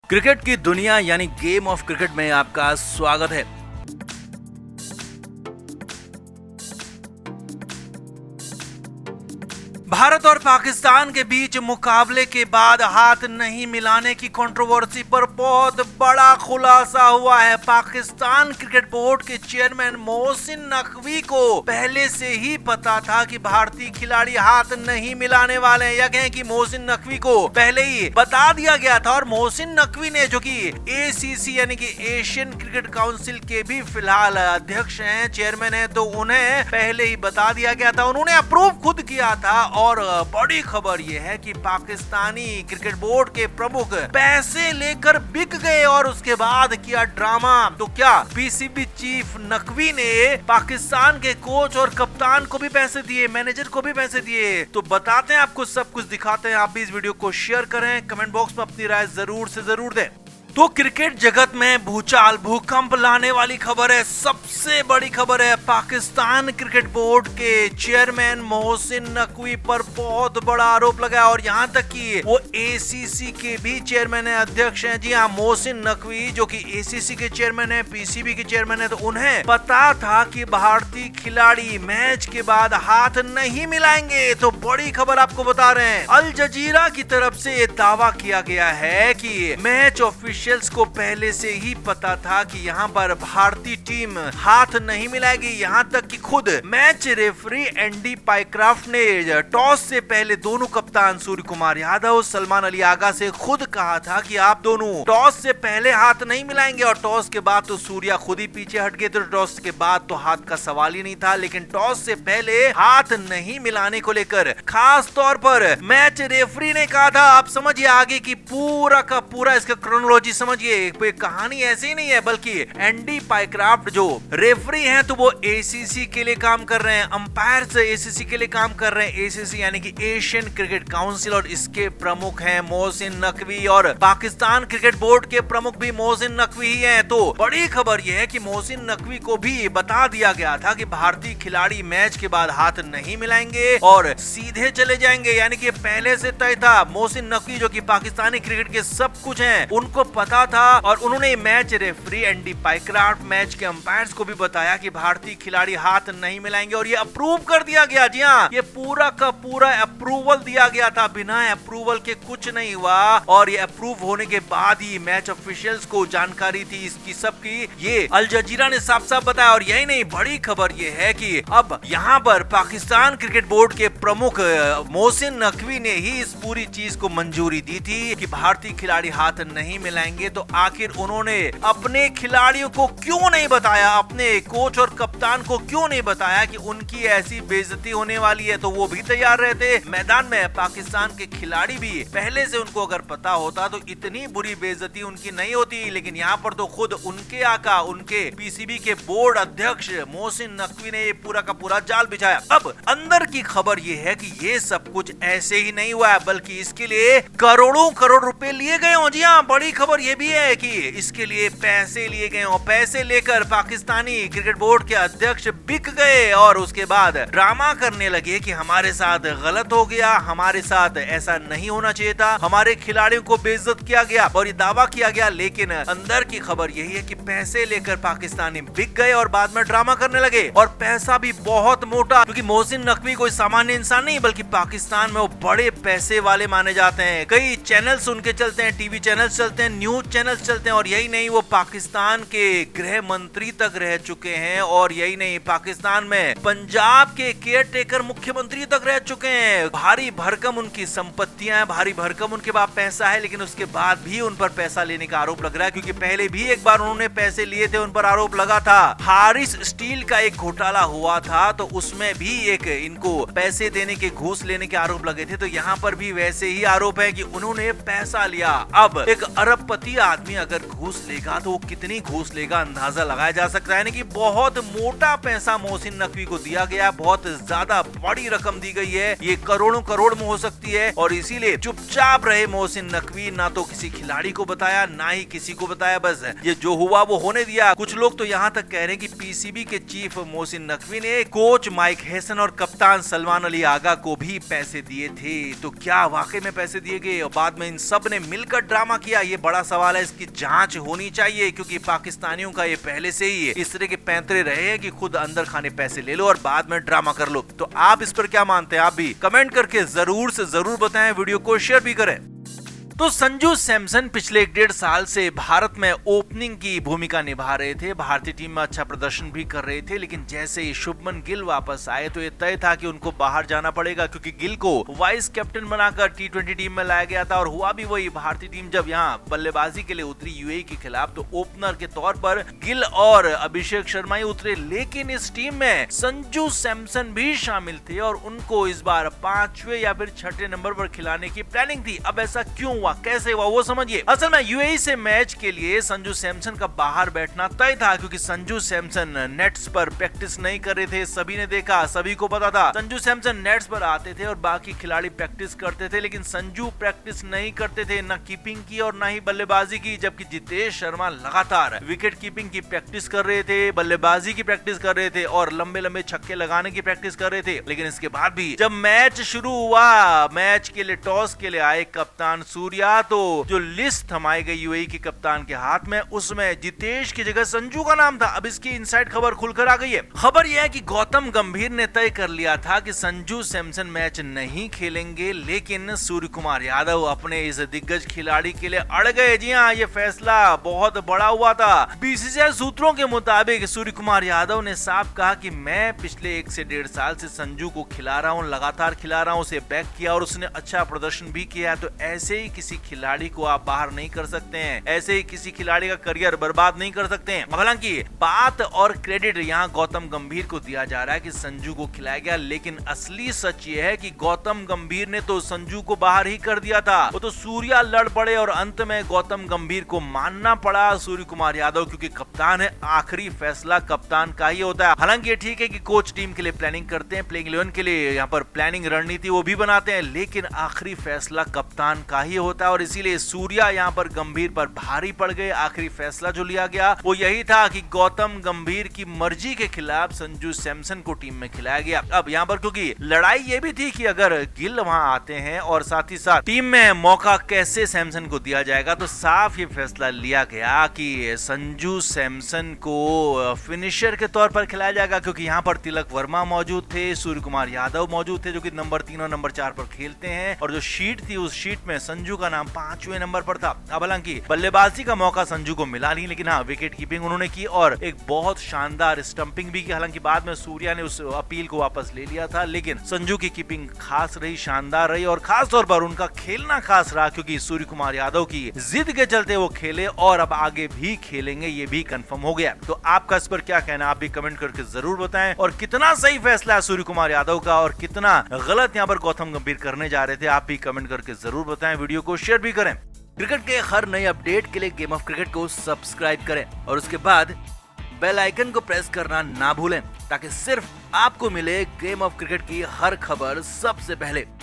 Cricket की दुनिया यानी गेम ऑफ क्रिकेट में आपका स्वागत है। भारत और पाकिस्तान के बीच मुकाबले के बाद हाथ नहीं मिलाने की कंट्रोवर्सी पर बहुत बड़ा खुलासा हुआ है। पाकिस्तान क्रिकेट बोर्ड के चेयरमैन मोहसिन नकवी को पहले से ही पता था कि भारतीय खिलाड़ी हाथ नहीं मिलाने वाले हैं, या कहें कि मोहसिन नकवी को पहले ही बता दिया गया था। और मोहसिन नकवी ने, जो कि एसीसी यानी कि एशियन क्रिकेट काउंसिल के भी फिलहाल अध्यक्ष हैं, चेयरमैन हैं, तो उन्हें पहले ही बता दिया गया था। उन्होंने अप्रूव खुद किया था। और बड़ी खबर यह है कि पाकिस्तानी क्रिकेट बोर्ड के प्रमुख पैसे लेकर बिक गए और उसके बाद किया ड्रामा। तो क्या पीसीबी चीफ नकवी ने पाकिस्तान के कोच और कप्तान को भी पैसे दिए, मैनेजर को भी पैसे दिए? तो बताते हैं आपको, सब कुछ दिखाते हैं। आप भी इस वीडियो को शेयर करें, कमेंट बॉक्स में अपनी राय जरूर से जरूर दें। तो क्रिकेट जगत में भूचाल, भूकंप लाने वाली खबर है। सबसे बड़ी खबर है, पाकिस्तान क्रिकेट बोर्ड के चेयरमैन मोहसिन नकवी पर बहुत बड़ा आरोप लगा और यहाँ तक कि वो एसीसी के भी चेयरमैन है, अध्यक्ष हैं। जी हाँ, मोहसिन नकवी जो कि एसीसी के चेयरमैन है, पीसीबी के चेयरमैन है, तो उन्हें पता था कि भारतीय खिलाड़ी मैच के बाद हाथ नहीं मिलाएंगे। तो बड़ी खबर आपको बता रहे हैं, अल जजीरा की तरफ से ये दावा किया गया है कि मैच ऑफिशियल को पहले से ही पता था कि यहाँ पर भारतीय टीम हाथ नहीं मिलाएगी। यहाँ तक कि खुद मैच रेफरी एंडी पाइक्राफ्ट ने टॉस से पहले दोनों कप्तान सूर्य कुमार यादव, सलमान अली आगा से खुद कहा था कि आप दोनों टॉस से पहले हाथ नहीं मिलाएंगे। और टॉस के बाद तो सूर्या खुद ही पीछे हट गए, तो टॉस के बाद तो हाथ का सवाल ही नहीं था। लेकिन टॉस से पहले हाथ नहीं मिलाने को लेकर खास तौर पर मैच रेफरी ने कहा था। आप समझिए आगे की पूरा का पूरा इसका क्रोनोलॉजी समझिए। कोई कहानी ऐसी नहीं है, बल्कि एंडी पाइक्राफ्ट जो रेफरी हैं तो वो एसीसी के लिए काम कर रहे हैं, अंपायर्स एसीसी के लिए काम कर रहे हैं। एसीसी यानी कि एशियन क्रिकेट काउंसिल, और इसके प्रमुख हैं मोहसिन नकवी, और पाकिस्तान क्रिकेट बोर्ड के प्रमुख भी मोहसिन नकवी ही हैं। तो बड़ी खबर यह है कि मोहसिन नकवी को भी बता दिया गया था कि भारतीय खिलाड़ी मैच के बाद हाथ नहीं मिलाएंगे और सीधे चले जाएंगे, यानी कि पहले से तय था। मोहसिन नकवी जो कि पाकिस्तानी क्रिकेट के सब कुछ हैं, उनको पता था और उन्होंने match referee Andy Pycroft, match के अंपायर्स को भी बताया कि भारतीय खिलाड़ी हाथ नहीं मिलाएंगे, और ये अप्रूव कर दिया गया। जी हाँ, ये पूरा का पूरा अप्रूवल दिया गया था, बिना अप्रूवल के कुछ नहीं हुआ। और ये अप्रूव होने के बाद ही मैच ऑफिशियल्स को जानकारी थी इसकी सबकी, ये अल जजीरा ने साफ साफ बताया। और यही नहीं, बड़ी खबर ये है कि अब यहाँ पर पाकिस्तान क्रिकेट बोर्ड के प्रमुख मोहसिन नकवी ने ही इस पूरी चीज को मंजूरी दी थी कि भारतीय खिलाड़ी हाथ नहीं मिलाएंगे। तो आखिर उन्होंने अपने खिलाड़ियों को क्यों नहीं बताया, अपने कोच और कप्तान को क्यों नहीं बताया कि उनकी ऐसी बेइज्जती होने वाली है? तो वो भी तैयार रहते मैदान में। पाकिस्तान के खिलाड़ी भी पहले से, उनको अगर पता होता तो इतनी बुरी बेइज्जती उनकी नहीं होती। लेकिन यहाँ पर तो खुद उनके आका, उनके पीसीबी के बोर्ड अध्यक्ष मोहसिन नकवी ने ये पूरा का पूरा जाल बिछाया। अब अंदर की खबर ये है कि ये सब कुछ ऐसे ही नहीं हुआ है, बल्कि इसके लिए करोड़ों करोड़ रुपए लिए गए हो। जी हाँ, बड़ी खबर ये भी है कि इसके लिए पैसे लिए गए और पैसे लेकर पाकिस्तानी क्रिकेट बोर्ड के अध्यक्ष बिक गए और उसके बाद ड्रामा करने लगे कि हमारे साथ गलत हो गया, हमारे साथ ऐसा नहीं होना चाहिए था, हमारे खिलाड़ियों को बेइज्जत किया गया और ये दावा किया गया। लेकिन अंदर की खबर यही है कि पैसे लेकर पाकिस्तानी बिक गए और बाद में ड्रामा करने लगे, और पैसा भी बहुत मोटा, क्योंकि मोहसिन नकवी कोई सामान्य इंसान नहीं, बल्कि पाकिस्तान में वो बड़े पैसे वाले माने जाते हैं। कई चैनल्स उनके चलते हैं, टीवी चैनल्स चलते हैं, न्यूज चैनल्स चलते हैं। और यही नहीं, वो पाकिस्तान के गृह मंत्री तक रह चुके हैं। और यही नहीं, पाकिस्तान में पंजाब के केयर टेकर मुख्यमंत्री तक रह चुके हैं। भारी भरकम उनकी संपत्तियां हैं, भारी भरकम उनके पास पैसा है, लेकिन उसके बाद भी उन पर पैसा लेने का आरोप लग रहा है, क्योंकि पहले भी एक बार उन्होंने पैसे लिए थे, उन पर आरोप लगा था। हारिस स्टील का एक घोटाला हुआ था, तो उसमें भी एक इनको पैसे देने के, घूस लेने के आरोप लगे थे। तो यहाँ पर भी वैसे ही आरोप है कि उन्होंने पैसा लिया। अब एक अरबपति आदमी अगर घूस लेगा तो वो कितनी घूस लेगा अंदाजा लगाया जा सकता है। कि बहुत मोटा पैसा मोहसिन नकवी को दिया गया, बहुत ज्यादा बड़ी रकम दी गई है, ये करोड़ों करोड़ में हो सकती है। और इसीलिए चुपचाप रहे मोहसिन नकवी, ना तो किसी खिलाड़ी को बताया, ना ही किसी को बताया, बस ये जो हुआ वो होने दिया। कुछ लोग तो यहाँ तक कह रहे हैं कि पीसीबी के चीफ मोहसिन नकवी ने कोच माइक हेसन और कप्तान सलमान अली आगा को भी पैसे दिए थे। तो क्या वाकई में पैसे दिए गए और बाद में इन सब ने मिलकर ड्रामा किया? ये बड़ा सवाल है, इसकी जांच होनी चाहिए, क्योंकि पाकिस्तानियों का ये पहले से ही इस तरह के पैंतरे रहे हैं कि खुद अंदर खाने पैसे ले लो और बाद में ड्रामा कर लो। तो आप इस पर क्या मानते हैं? आप भी कमेंट करके जरूर से जरूर बताएं, वीडियो को शेयर भी करें। तो संजू सैमसन पिछले 1.5 साल से भारत में ओपनिंग की भूमिका निभा रहे थे, भारतीय टीम में अच्छा प्रदर्शन भी कर रहे थे, लेकिन जैसे ही शुभमन गिल वापस आए तो ये तय था कि उनको बाहर जाना पड़ेगा, क्योंकि गिल को वाइस कैप्टन बनाकर T20 टीम में लाया गया था। और हुआ भी वही, भारतीय टीम जब यहाँ बल्लेबाजी के लिए उतरी यूएई के खिलाफ तो ओपनर के तौर पर गिल और अभिषेक शर्मा ही उतरे, लेकिन इस टीम में संजू सैमसन भी शामिल थे और उनको इस बार 5वें या फिर 6ठे नंबर पर खिलाने की प्लानिंग थी। अब ऐसा क्यों हुआ, कैसे हुआ, वो समझिए। असल में यूएई से मैच के लिए संजू सैमसन का बाहर बैठना तय था, क्योंकि संजू सैमसन नेट्स पर प्रैक्टिस नहीं कर रहे थे। सभी ने देखा, सभी को पता था संजू सैमसन नेट्स पर आते थे और बाकी खिलाड़ी प्रैक्टिस करते थे, लेकिन संजू प्रैक्टिस नहीं करते थे, न कीपिंग की और न ही बल्लेबाजी की। जबकि जितेश शर्मा लगातार विकेट कीपिंग की प्रैक्टिस कर रहे थे, बल्लेबाजी की प्रैक्टिस कर रहे थे और लंबे लंबे छक्के लगाने की प्रैक्टिस कर रहे थे। लेकिन इसके बाद भी जब मैच शुरू हुआ, मैच के लिए टॉस के लिए आए कप्तान सूर्या, तो जो लिस्ट थमाई गई यूएई के कप्तान के हाथ में, उसमें जितेश की जगह संजू का नाम था। अब इसकी इनसाइड खबर खुलकर आ गई है। खबर यह है कि गौतम गंभीर ने तय कर लिया था कि संजू सैमसन मैच नहीं खेलेंगे, लेकिन सूर्य कुमार यादव अपने इस दिग्गज खिलाड़ी के लिए अड़ गए। जी हाँ, ये फैसला बहुत बड़ा हुआ था। बीसीसीआई सूत्रों के मुताबिक सूर्य कुमार यादव ने साफ कहा कि मैं पिछले 1 से 1.5 साल से संजू को खिला रहा हूँ, लगातार खिला रहा हूँ, उसे बैक किया और उसने अच्छा प्रदर्शन भी किया, तो ऐसे ही किसी खिलाड़ी को आप बाहर नहीं कर सकते हैं, ऐसे ही किसी खिलाड़ी का करियर बर्बाद नहीं कर सकते हैं। हालांकि बात और क्रेडिट यहाँ गौतम गंभीर को दिया जा रहा है कि संजू को खिलाया गया, लेकिन असली सच ये है कि गौतम गंभीर ने तो संजू को बाहर ही कर दिया था। वो तो सूर्या लड़ पड़े और अंत में गौतम गंभीर को मानना पड़ा सूर्य कुमार यादव, क्योंकि कप्तान है, आखिरी फैसला कप्तान का ही होता है। हालांकि ये ठीक है कि कोच टीम के लिए प्लानिंग करते हैं, प्लेइंग 11 के लिए यहाँ पर प्लानिंग रणनीति वो भी बनाते हैं, लेकिन आखिरी फैसला कप्तान का ही होता है और इसीलिए सूर्या यहाँ पर गंभीर पर भारी पड़ गए। आखिरी फैसला जो लिया गया वो यही था कि गौतम गंभीर की मर्जी के खिलाफ संजू सैमसन को टीम में खिलाया गया। अब यहाँ पर क्योंकि लड़ाई ये भी थी कि अगर गिल वहां आते हैं और साथ ही साथ टीम में मौका कैसे सैमसन को दिया जाएगा, तो साफ ये फैसला लिया गया कि संजू सैमसन को फिनिशर के तौर पर खिलाया जाएगा, क्योंकि यहाँ पर तिलक वर्मा मौजूद थे, सूर्य कुमार यादव मौजूद थे जो कि नंबर 3 और नंबर 4 पर खेलते हैं, और जो शीट थी उस शीट में संजू का नाम 5वें नंबर पर था। अब हालांकि बल्लेबाजी का मौका संजू को मिला नहीं, लेकिन हाँ विकेट कीपिंग उन्होंने की और एक बहुत शानदार स्टंपिंग भी की। हालांकि बाद में सूर्या ने उस अपील को वापस ले लिया था, लेकिन संजू की कीपिंग खास रही, शानदार रही और खास तौर पर उनका खेलना खास रहा, क्योंकि सूर्य कुमार यादव की जिद के चलते वो खेले और अब आगे भी खेलेंगे, ये भी कंफर्म हो गया। तो आपका इस पर क्या कहना, आप भी कमेंट करके जरूर बताएं, और कितना सही फैसला है सूर्य कुमार यादव का और कितना गलत यहाँ पर गौतम गंभीर करने जा रहे थे, आप भी कमेंट करके जरूर बताएं, वीडियो को शेयर भी करें। क्रिकेट के हर नए अपडेट के लिए गेम ऑफ क्रिकेट को सब्सक्राइब करें और उसके बाद बेल आइकन को प्रेस करना ना भूलें, ताकि सिर्फ आपको मिले गेम ऑफ क्रिकेट की हर खबर सबसे पहले।